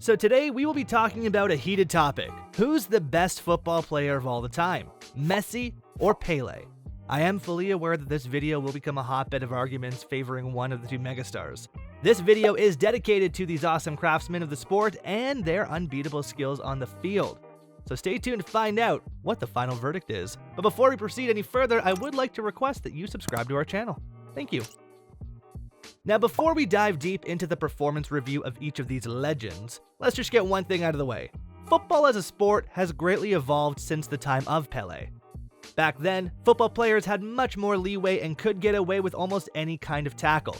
So today we will be talking about a heated topic. Who's the best football player of all the time? Messi or Pele? I am fully aware that this video will become a hotbed of arguments favoring one of the two megastars. This video is dedicated to these awesome craftsmen of the sport and their unbeatable skills on the field. So stay tuned to find out what the final verdict is. But before we proceed any further, I would like to request that you subscribe to our channel. Thank you. Now, before we dive deep into the performance review of each of these legends, let's just get one thing out of the way. Football as a sport has greatly evolved since the time of Pele. Back then, football players had much more leeway and could get away with almost any kind of tackle.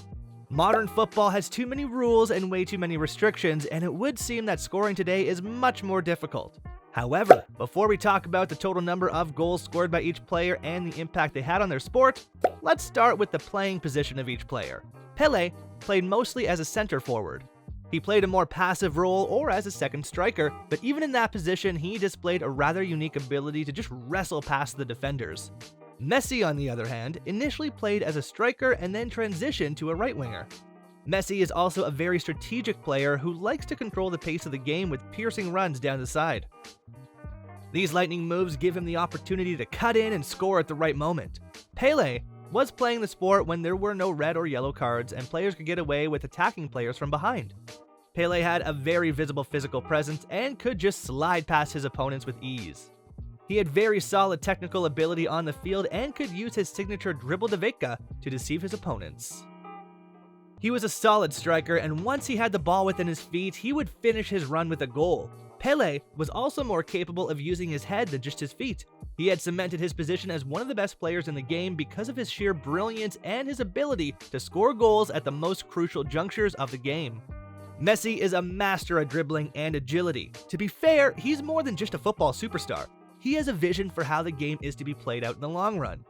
Modern football has too many rules and way too many restrictions, and it would seem that scoring today is much more difficult. However, before we talk about the total number of goals scored by each player and the impact they had on their sport, let's start with the playing position of each player. Pele played mostly as a center forward. He played a more passive role or as a second striker, but even in that position, he displayed a rather unique ability to just wrestle past the defenders. Messi, on the other hand, initially played as a striker and then transitioned to a right winger. Messi is also a very strategic player who likes to control the pace of the game with piercing runs down the side. These lightning moves give him the opportunity to cut in and score at the right moment. Pele was playing the sport when there were no red or yellow cards and players could get away with attacking players from behind. Pele had a very visible physical presence and could just slide past his opponents with ease. He had very solid technical ability on the field and could use his signature dribble de vaca to deceive his opponents. He was a solid striker, and once he had the ball within his feet, he would finish his run with a goal. Pele was also more capable of using his head than just his feet. He had cemented his position as one of the best players in the game because of his sheer brilliance and his ability to score goals at the most crucial junctures of the game. Messi is a master at dribbling and agility. To be fair, he's more than just a football superstar. He has a vision for how the game is to be played out in the long run.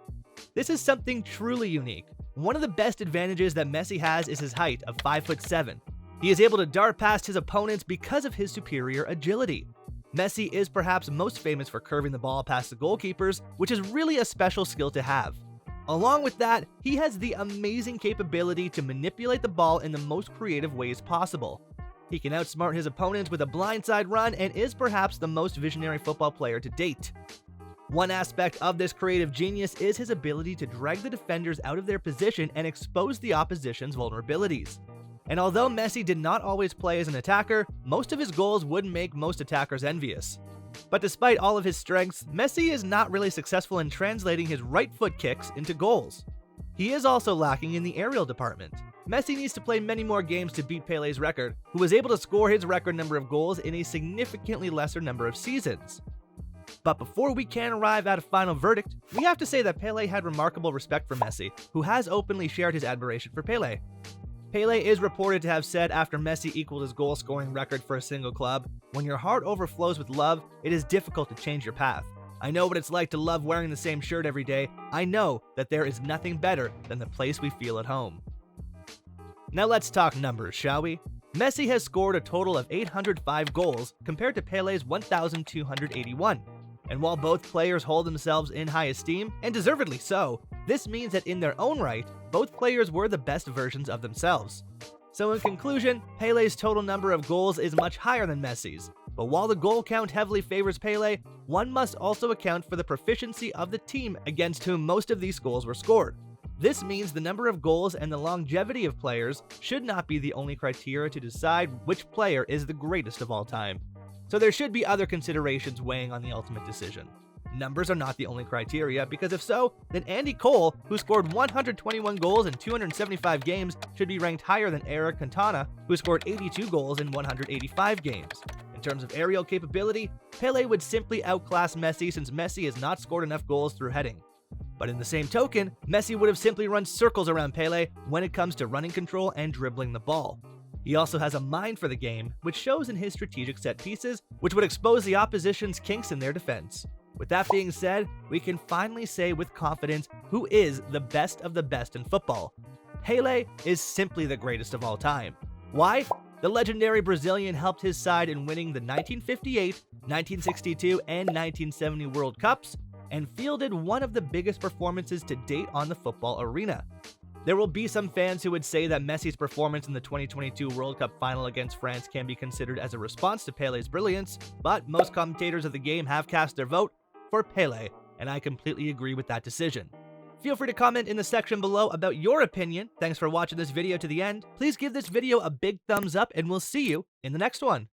This is something truly unique. One of the best advantages that Messi has is his height of 5'7". He is able to dart past his opponents because of his superior agility. Messi is perhaps most famous for curving the ball past the goalkeepers, which is really a special skill to have. Along with that, he has the amazing capability to manipulate the ball in the most creative ways possible. He can outsmart his opponents with a blindside run and is perhaps the most visionary football player to date. One aspect of this creative genius is his ability to drag the defenders out of their position and expose the opposition's vulnerabilities. And although Messi did not always play as an attacker, most of his goals would make most attackers envious. But despite all of his strengths, Messi is not really successful in translating his right foot kicks into goals. He is also lacking in the aerial department. Messi needs to play many more games to beat Pele's record, who was able to score his record number of goals in a significantly lesser number of seasons. But before we can arrive at a final verdict, we have to say that Pele had remarkable respect for Messi, who has openly shared his admiration for Pele. Pele is reported to have said after Messi equaled his goal-scoring record for a single club, "When your heart overflows with love, it is difficult to change your path. I know what it's like to love wearing the same shirt every day. I know that there is nothing better than the place we feel at home." Now let's talk numbers, shall we? Messi has scored a total of 805 goals compared to Pele's 1,281. And while both players hold themselves in high esteem, and deservedly so, this means that in their own right, both players were the best versions of themselves. So in conclusion, Pele's total number of goals is much higher than Messi's. But while the goal count heavily favors Pele, one must also account for the proficiency of the team against whom most of these goals were scored. This means the number of goals and the longevity of players should not be the only criteria to decide which player is the greatest of all time. So there should be other considerations weighing on the ultimate decision. Numbers are not the only criteria, because if so, then Andy Cole, who scored 121 goals in 275 games, should be ranked higher than Eric Cantona, who scored 82 goals in 185 games. In terms of aerial capability, Pele would simply outclass Messi since Messi has not scored enough goals through heading. But in the same token, Messi would have simply run circles around Pele when it comes to running control and dribbling the ball. He also has a mind for the game, which shows in his strategic set pieces, which would expose the opposition's kinks in their defense. With that being said, we can finally say with confidence who is the best of the best in football. Pele is simply the greatest of all time. Why? The legendary Brazilian helped his side in winning the 1958, 1962, and 1970 World Cups, and fielded one of the biggest performances to date on the football arena. There will be some fans who would say that Messi's performance in the 2022 World Cup final against France can be considered as a response to Pele's brilliance, but most commentators of the game have cast their vote for Pele, and I completely agree with that decision. Feel free to comment in the section below about your opinion. Thanks for watching this video to the end. Please give this video a big thumbs up, and we'll see you in the next one.